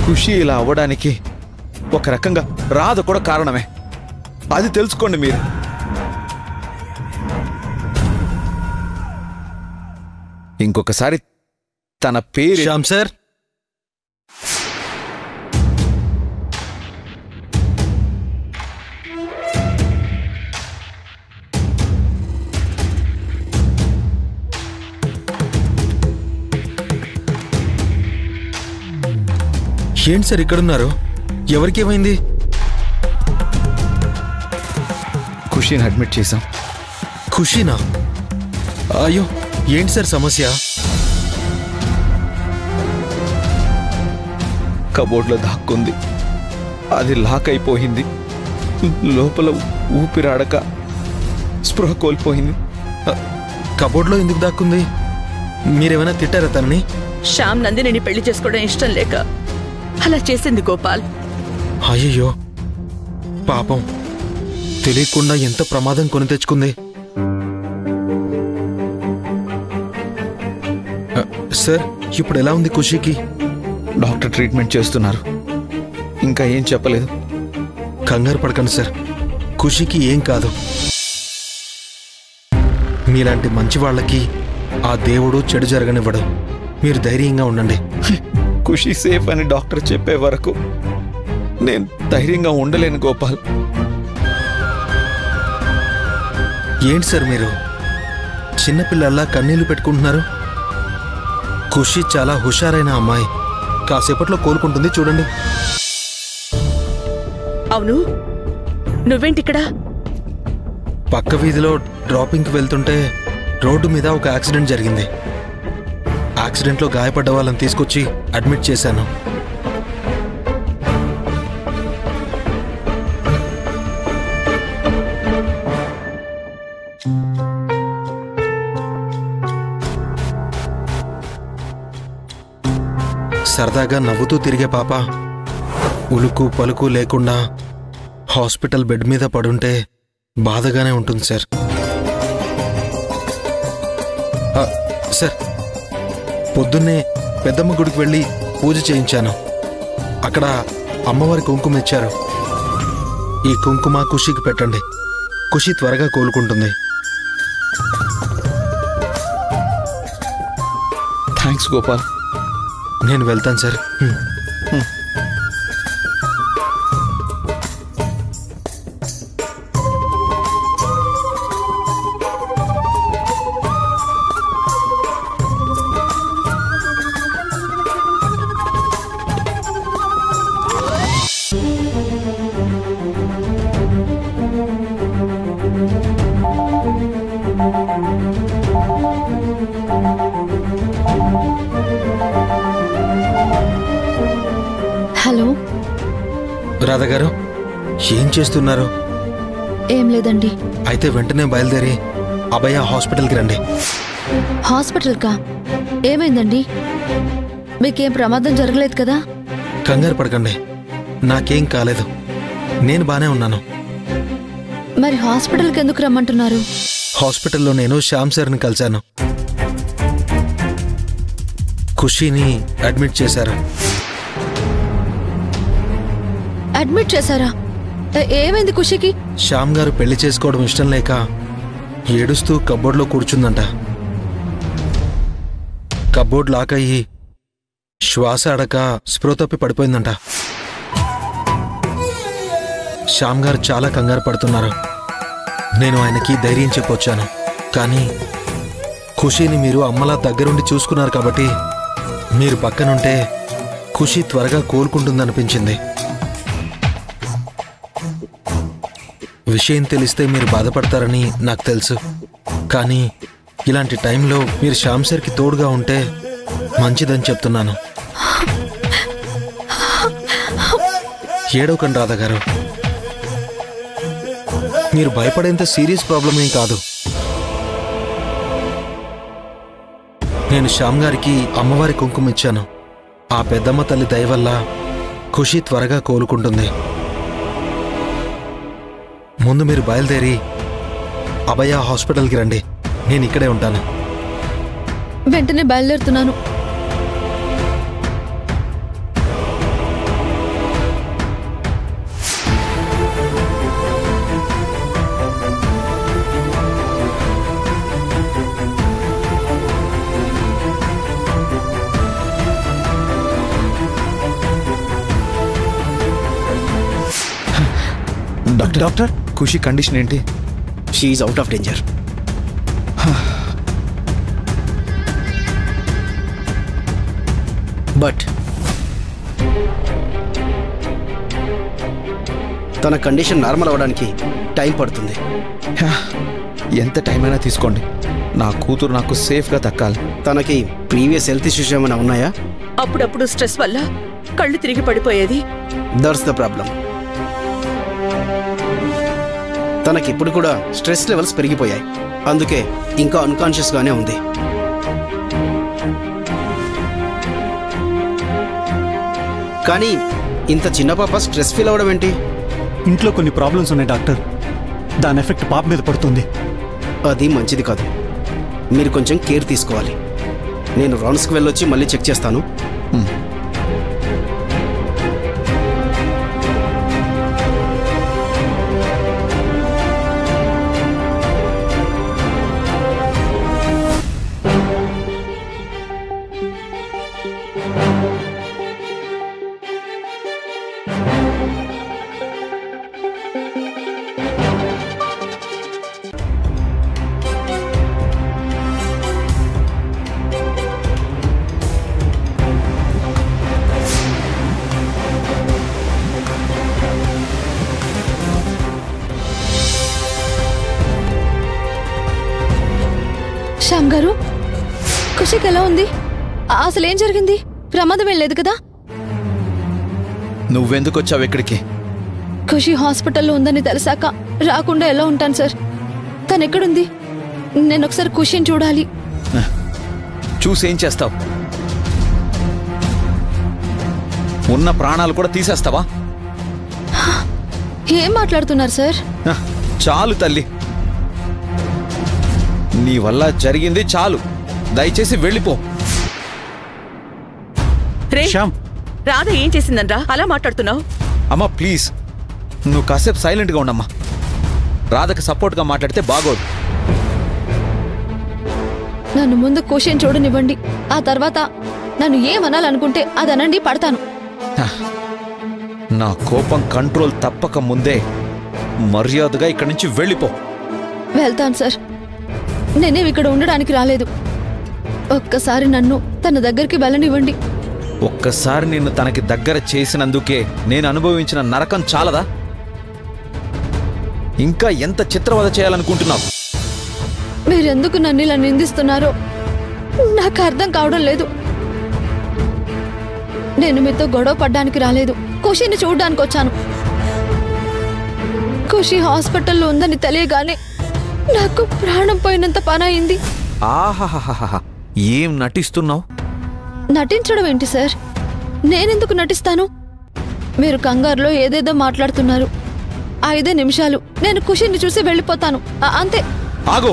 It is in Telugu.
ఖుషి ఇలా అవ్వడానికి ఒక రకంగా రాధ కూడా కారణమే. అది తెలుసుకోండి మీరు. ఇంకొకసారి తన పేరు శ్యామ్ సార్, ఏంటి సార్ ఇక్కడున్నారు? ఎవరికేమైంది? ఖుషీని అడ్మిట్ చేశాం. ఖుషీనా? అయ్యో, ఏంటి సార్ సమస్య? కబోర్డ్లో దాక్కుంది. అది లాక్ అయిపోయింది. లోపల ఊపిరాడక స్పృహ కోల్పోయింది. కబోర్డ్లో ఎందుకు దాక్కుంది? మీరేమైనా తిట్టారా తనని? శ్యామ్ నందినిని పెళ్లి చేసుకోవడం ఇష్టం లేక అలా చేసింది గోపాల్. అయ్యయ్యో పాపం, తెలియకుండా ఎంత ప్రమాదం కొని తెచ్చుకుంది. సార్, ఇప్పుడు ఎలా ఉంది ఖుషీకి? డాక్టర్ ట్రీట్మెంట్ చేస్తున్నారు. ఇంకా ఏం చెప్పలేదు. కంగారు పడకండి సార్, ఖుషీకి ఏం కాదు. మీలాంటి మంచి వాళ్ళకి ఆ దేవుడు చెడు జరగనివ్వడు. మీరు ధైర్యంగా ఉండండి. ఖుషీ సేఫ్ అని డాక్టర్ చెప్పే వరకు నేను ధైర్యంగా ఉండలేను గోపాల్. ఏంటి సార్ మీరు చిన్నపిల్లల్లా కన్నీళ్లు పెట్టుకుంటున్నారు? ఖుషీ చాలా హుషారైన అమ్మాయి. కాసేపట్లో కోలుకుంటుంది, చూడండి. అవును, నువ్వేంటిక్కడ? పక్క వీధిలో డ్రాపింగ్కి వెళ్తుంటే రోడ్డు మీద ఒక యాక్సిడెంట్ జరిగింది. యాక్సిడెంట్లో గాయపడ్డ వాళ్ళని తీసుకొచ్చి అడ్మిట్ చేశాను. సరదాగా నవ్వుతూ తిరిగే పాప ఉలుకు పలుకు లేకుండా హాస్పిటల్ బెడ్ మీద పడుంటే బాధగానే ఉంటుంది సార్. సార్, పొద్దున్నే పెద్దమ్మ గుడికి వెళ్ళి పూజ చేయించాను. అక్కడ అమ్మవారి కుంకుమ ఇచ్చారు. ఈ కుంకుమ ఖుషీకి పెట్టండి. ఖుషీ త్వరగా కోలుకుంటుంది. థ్యాంక్స్ గోపాల్. నేను వెళ్తాను సార్. హలో రాధ గారు, ఏం చేస్తున్నారు? ఏం లేదండి. అయితే వెంటనే బయలుదేరి అభయ హాస్పిటల్కి రండి. హాస్పిటల్కా? ఏమైందండి? మీకేం ప్రమాదం జరగలేదు కదా? కంగారు పడకండి, నాకేం కాలేదు. నేను బానే ఉన్నాను. మరి హాస్పిటల్కి ఎందుకు రమ్మంటున్నారు? హాస్పిటల్లో నేను శ్యామ్ సార్ని కలిశాను. ఖుషీని అడ్మిట్ చేశారు. అడ్మిట్ చేశారా? ఏమైంది ఖుషీకి? శ్యామ్ గారు పెళ్లి చేసుకోవడం ఇష్టం లేక ఏడుస్తూ కబోర్డ్లో కూర్చుందంట. కబోర్డ్ లాక్ అయ్యి శ్వాస అడక స్పృహ తప్పి పడిపోయిందంట. శ్యామ్ గారు చాలా కంగారు పడుతున్నారు. నేను ఆయనకి ధైర్యం చెప్పొచ్చాను. కానీ ఖుషీని మీరు అమ్మలా దగ్గరుండి చూసుకున్నారు కాబట్టి మీరు పక్కనుంటే ఖుషీ త్వరగా కోలుకుంటుందనిపించింది. విషయం తెలిస్తే మీరు బాధపడతారని నాకు తెలుసు. కానీ ఇలాంటి టైంలో మీరు శ్యామ్ సార్కి తోడుగా ఉంటే మంచిదని చెప్తున్నాను. ఏడవకండి రాధ గారు, మీరు భయపడేంత సీరియస్ ప్రాబ్లం ఏం కాదు. నేను శ్యామ్ గారికి అమ్మవారి కుంకుమ ఇచ్చాను. ఆ పెద్దమ్మ తల్లి దయ వల్ల ఖుషీ త్వరగా కోలుకుంటుంది. ముందు మీరు బయలుదేరి అభయ హాస్పిటల్కి రండి. నేను ఇక్కడే ఉంటాను. వెంటనే బయలుదేరుతున్నాను. డాక్టర్ ఖుషి కండిషన్ ఏంటి? She's out of danger. But తన కండిషన్ నార్మల్ అవ్వడానికి టైం పడుతుంది. ఎంత టైం అయినా తీసుకోండి, నా కూతురు నాకు సేఫ్గా దక్కాలి. తనకి ప్రీవియస్ హెల్త్ ఇష్యూస్ ఏమైనా ఉన్నాయా? అప్పుడప్పుడు స్ట్రెస్ వల్ల కళ్ళు తిరిగి పడిపోయేది. That's the problem. తనకి ఇప్పుడు కూడా స్ట్రెస్ లెవెల్స్ పెరిగిపోయాయి, అందుకే ఇంకా అన్కాన్షియస్గానే ఉంది. కానీ ఇంత చిన్న పాప స్ట్రెస్ ఫీల్ అవ్వడం ఏంటి? ఇంట్లో కొన్ని ప్రాబ్లమ్స్ ఉన్నాయి డాక్టర్, దాని ఎఫెక్ట్ పాప మీద పడుతుంది. అది మంచిది కాదు, మీరు కొంచెం కేర్ తీసుకోవాలి. నేను రౌండ్స్కి వెళ్ళొచ్చి మళ్ళీ చెక్ చేస్తాను. శ్యామ్ గారు, ఖుషికి ఎలా ఉంది? అసలు ఏం జరిగింది? ప్రమాదం ఏం లేదు కదా? నువ్వెందుకు వచ్చావు ఇక్కడికి? ఖుషి హాస్పిటల్లో ఉందని తెలిసాక రాకుండా ఎలా ఉంటాను సార్? తను ఎక్కడుంది? నేను ఒకసారి ఖుషిని చూడాలి. చూసేం చేస్తావు? ఉన్న ప్రాణాలు కూడా తీసేస్తావా? ఏం మాట్లాడుతున్నారు సార్? చాలు తల్లి, నీ వల్ల జరిగింది చాలు, దయచేసి వెళ్ళిపో. రే శ్యామ్, రాధ ఏం చేసిందనరా అలా మాట్లాడుతున్నావు? అమ్మా ప్లీజ్, నువ్వు కాసేపు సైలెంట్గా ఉండమ్మా. రాధకి సపోర్ట్గా మాట్లాడితే బాగోదు. నన్ను ముందు ఖుషిని చూడనివ్వండి, ఆ తర్వాత నన్ను ఏమనాలనుకుంటే అది అనండి, పడతాను. నా కోపం కంట్రోల్ తప్పక ముందే మర్యాదగా ఇక్కడి నుంచి వెళ్ళిపో. వెళ్తాను సార్, నేనేవి ఇక్కడ ఉండడానికి రాలేదు. ఒక్కసారి నన్ను తన దగ్గరికి వెళ్ళనివ్వండి. ఒక్కసారి నిన్ను తనకి దగ్గర చేసినందుకే నేను అనుభవించిన నరకం చాలదా? ఇంకా ఎంత చిత్రవద చేయాలనుకుంటున్నావు? మీరెందుకు నన్ను ఇలా నిందిస్తున్నారో నాకు అర్థం కావడం లేదు. నేను మీతో గొడవ పడ్డానికి రాలేదు, ఖుషిని చూడ్డానికి వచ్చాను. ఖుషి హాస్పిటల్లో ఉందని తెలియగానే నాకు ప్రాణం పోయినంత పని అయింది. ఆహాహాహా, ఏం నటిస్తున్నావు? నటించడం ఏంటి సార్? నేనెందుకు నటిస్తాను? మీరు కంగారులో ఏదేదో మాట్లాడుతున్నారు. 5 నిమిషాలు నేను ఖుషిని చూసి వెళ్ళిపోతాను, అంతే. ఆగో.